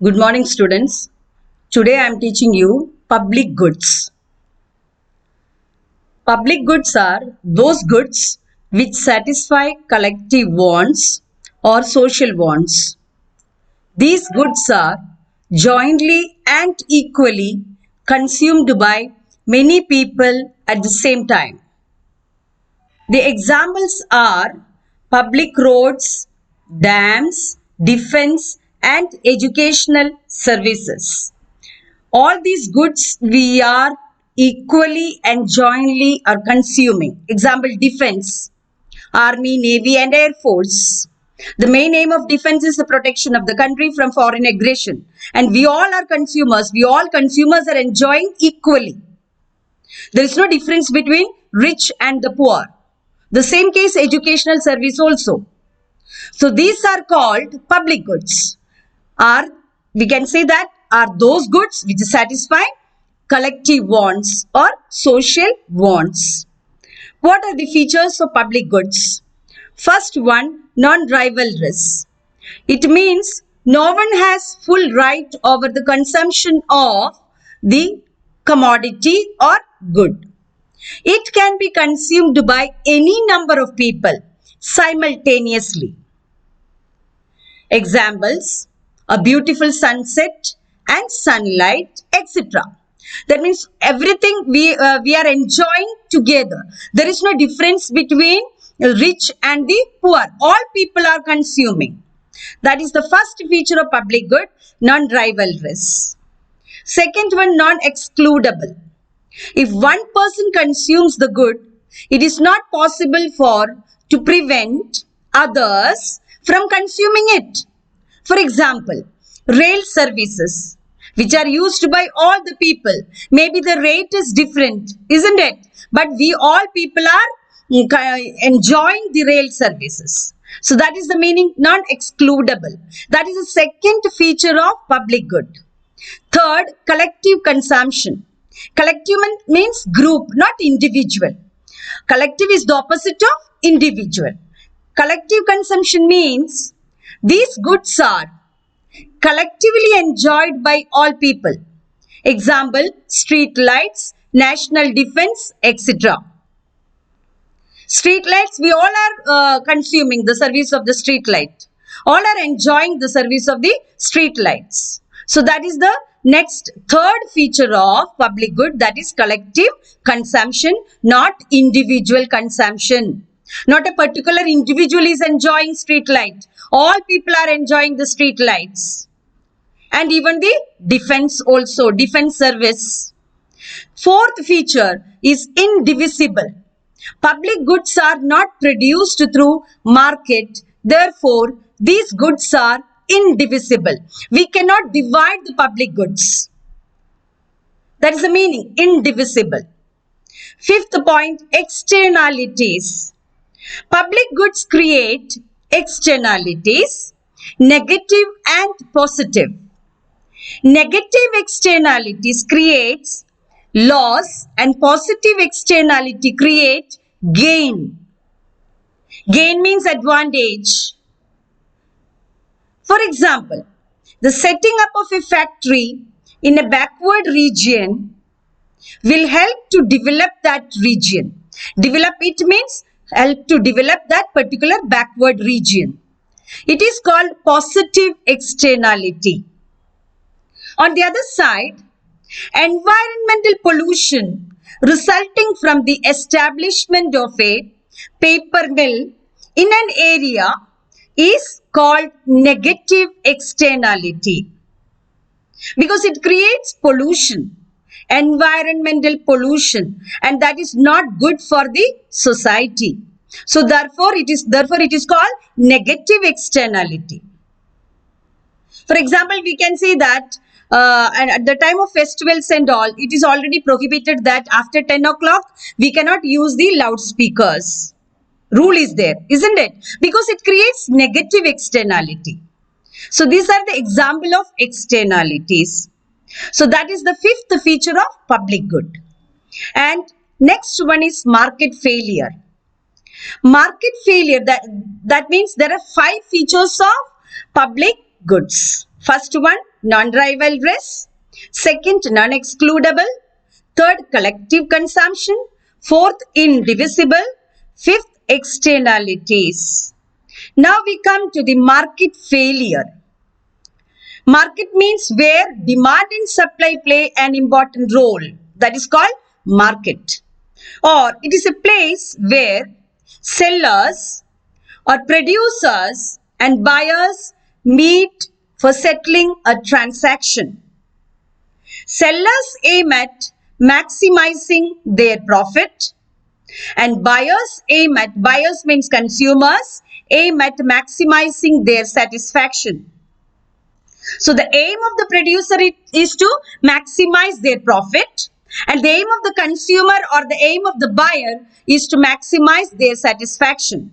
Good morning, students. Today I am teaching you public goods. Public goods are those goods which satisfy collective wants or social wants. These goods are jointly and equally consumed by many people at the same time. The examples are public roads, dams, defense, and educational services. All these goods we are equally and jointly are consuming. Example, defense, army, navy, and air force. The main aim of defense is the protection of the country from foreign aggression. And we all are consumers. We all consumers are enjoying equally. There is no difference between rich and the poor. The same case educational service also. So these are called public goods. We can say that are those goods which satisfy collective wants or social wants. What are the features of public goods? First one, non-rivalrous. It means no one has full right over the consumption of the commodity or good. It can be consumed by any number of people simultaneously. Examples, a beautiful sunset and sunlight, etc. That means everything we are enjoying together. There is no difference between rich and the poor. All people are consuming. That is the first feature of public good, non-rivalrous. Second one, non-excludable. If one person consumes the good, it is not possible to prevent others from consuming it. For example, rail services, which are used by all the people. Maybe the rate is different, isn't it? But we all people are enjoying the rail services. So that is the meaning, non-excludable. That is the second feature of public good. Third, collective consumption. Collective means group, not individual. Collective is the opposite of individual. Collective consumption means these goods are collectively enjoyed by all people. Example, street lights, national defense, etc. Street lights, we all are consuming the service of the street light. All are enjoying the service of the street lights. So that is the next third feature of public good, that is collective consumption, not individual consumption. Not a particular individual is enjoying street light. All people are enjoying the street lights. And even the defense also, defense service. Fourth feature is indivisible. Public goods are not produced through market. Therefore, these goods are indivisible. We cannot divide the public goods. That is the meaning, indivisible. Fifth point, externalities. Public goods create externalities, negative and positive. Negative externalities creates loss and positive externality create gain. Gain means advantage. For example, the setting up of a factory in a backward region will help to develop that region. Develop it means help to develop that particular backward region. It is called positive externality. On the other side, environmental pollution resulting from the establishment of a paper mill in an area is called negative externality because it creates pollution, environmental pollution, and that is not good for the society. So therefore it is called negative externality. For example, we can say that and at the time of festivals and all, it is already prohibited that after 10 o'clock we cannot use the loudspeakers. Rule is there, isn't it? Because it creates negative externality. So these are the example of externalities. So that is the fifth feature of public good. And next one is market failure. Market failure, that means there are 5 features of public goods. First one, non-rivalrous. Second, non-excludable. Third, collective consumption. Fourth, indivisible. Fifth, externalities. Now we come to the market failure. Market means where demand and supply play an important role. That is called market. Or it is a place where sellers or producers and buyers meet for settling a transaction. Sellers aim at maximizing their profit and buyers means consumers, aim at maximizing their satisfaction. So the aim of the producer is to maximize their profit, and the aim of the consumer or the aim of the buyer is to maximize their satisfaction.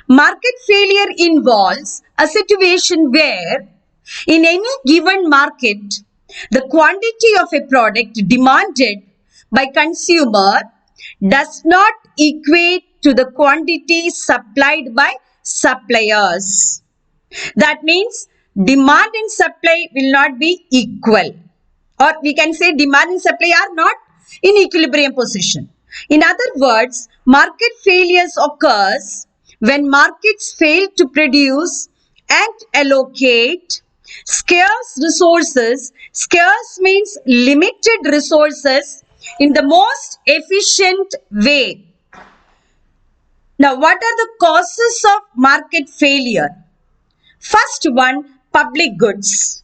Market failure involves a situation where in any given market, the quantity of a product demanded by consumer does not equate to the quantity supplied by suppliers. That means demand and supply will not be equal, or we can say demand and supply are not in equilibrium position. In other words, market failures occurs when markets fail to produce and allocate scarce resources. Scarce means limited resources in the most efficient way. Now, what are the causes of market failure? First one, public goods.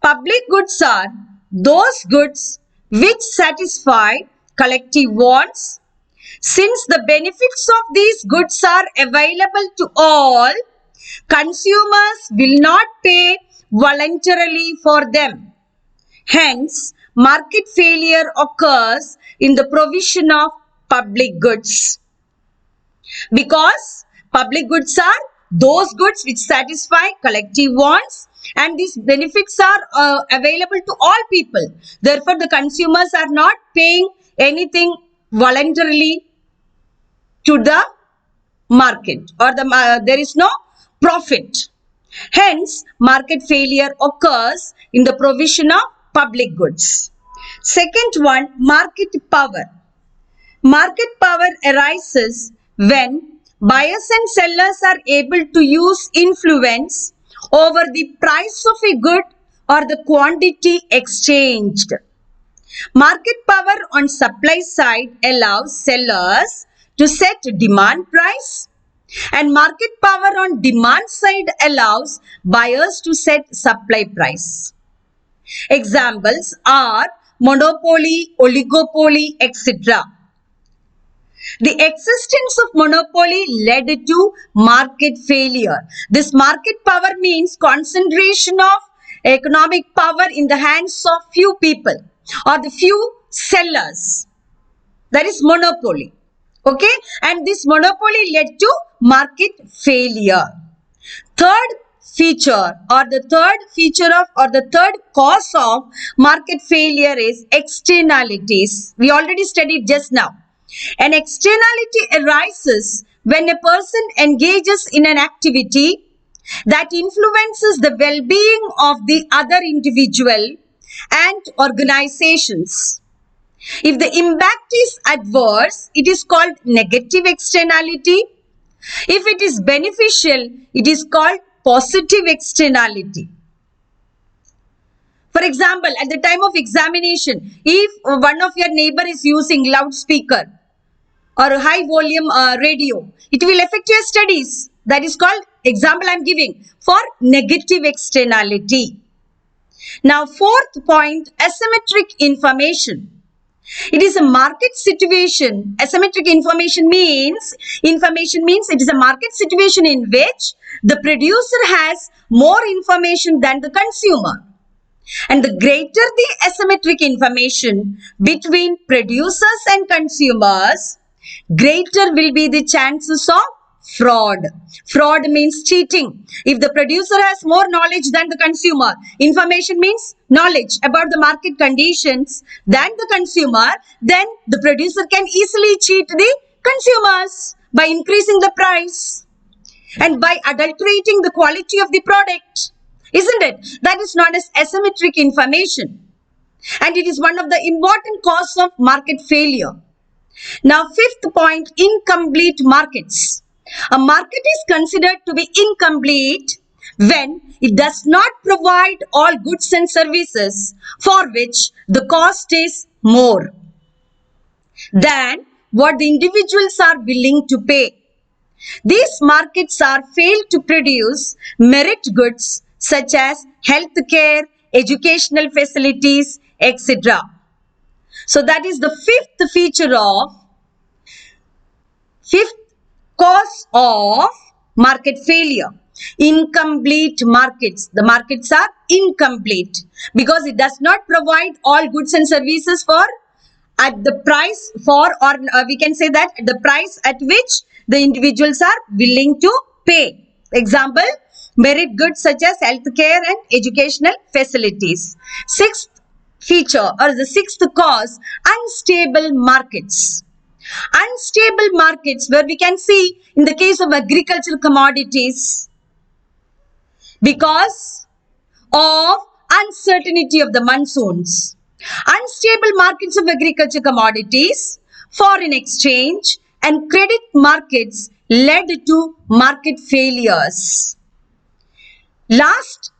Public goods are those goods which satisfy collective wants. Since the benefits of these goods are available to all, consumers will not pay voluntarily for them. Hence, market failure occurs in the provision of public goods. Because public goods are those goods which satisfy collective wants, and these benefits are available to all people. Therefore, the consumers are not paying anything voluntarily to the market, or there is no profit. Hence, market failure occurs in the provision of public goods. Second one, market power. Market power arises when buyers and sellers are able to use influence over the price of a good or the quantity exchanged. Market power on supply side allows sellers to set demand price, and market power on demand side allows buyers to set supply price. Examples are monopoly, oligopoly, etc. The existence of monopoly led to market failure. This market power means concentration of economic power in the hands of few people or the few sellers. That is monopoly. Okay, and this monopoly led to market failure. Third feature or the third cause of market failure is externalities. We already studied just now. An externality arises when a person engages in an activity that influences the well-being of the other individual and organizations. If the impact is adverse, it is called negative externality. If it is beneficial, it is called positive externality. For example, at the time of examination, if one of your neighbor is using loudspeaker or high volume radio, it will affect your studies. That is called, example I am giving, for negative externality. Now, fourth point, asymmetric information. It is a market situation. Asymmetric information means it is a market situation in which the producer has more information than the consumer. And the greater the asymmetric information between producers and consumers, greater will be the chances of fraud. Fraud means cheating. If the producer has more knowledge than the consumer, information means knowledge about the market conditions than the consumer, then the producer can easily cheat the consumers by increasing the price and by adulterating the quality of the product. isn't it? That is known as asymmetric information. And it is one of the important causes of market failure. Now, fifth point, incomplete markets. A market is considered to be incomplete when it does not provide all goods and services for which the cost is more than what the individuals are willing to pay. These markets are failed to produce merit goods such as health care, educational facilities, etc. So that is the fifth cause of market failure. Incomplete markets. The markets are incomplete because it does not provide all goods and services for at the price for, or we can say that the price at which the individuals are willing to pay. Example, merit goods such as healthcare and educational facilities. Sixth feature or the sixth cause, unstable markets. Unstable markets, where we can see in the case of agricultural commodities, because of uncertainty of the monsoons. Unstable markets of agriculture commodities, foreign exchange and credit markets led to market failures. Last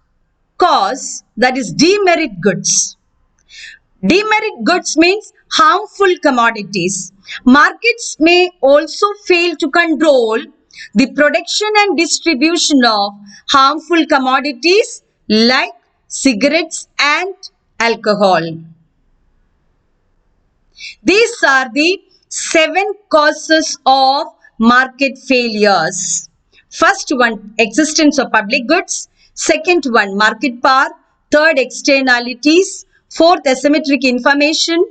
cause, that is demerit goods. Demerit goods means harmful commodities. Markets may also fail to control the production and distribution of harmful commodities like cigarettes and alcohol. These are the 7 causes of market failures. First one, existence of public goods. Second one, market power. Third, externalities. Fourth, asymmetric information.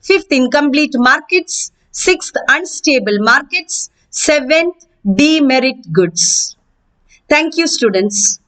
Fifth, incomplete markets. Sixth, unstable markets. Seventh, demerit goods. Thank you, students.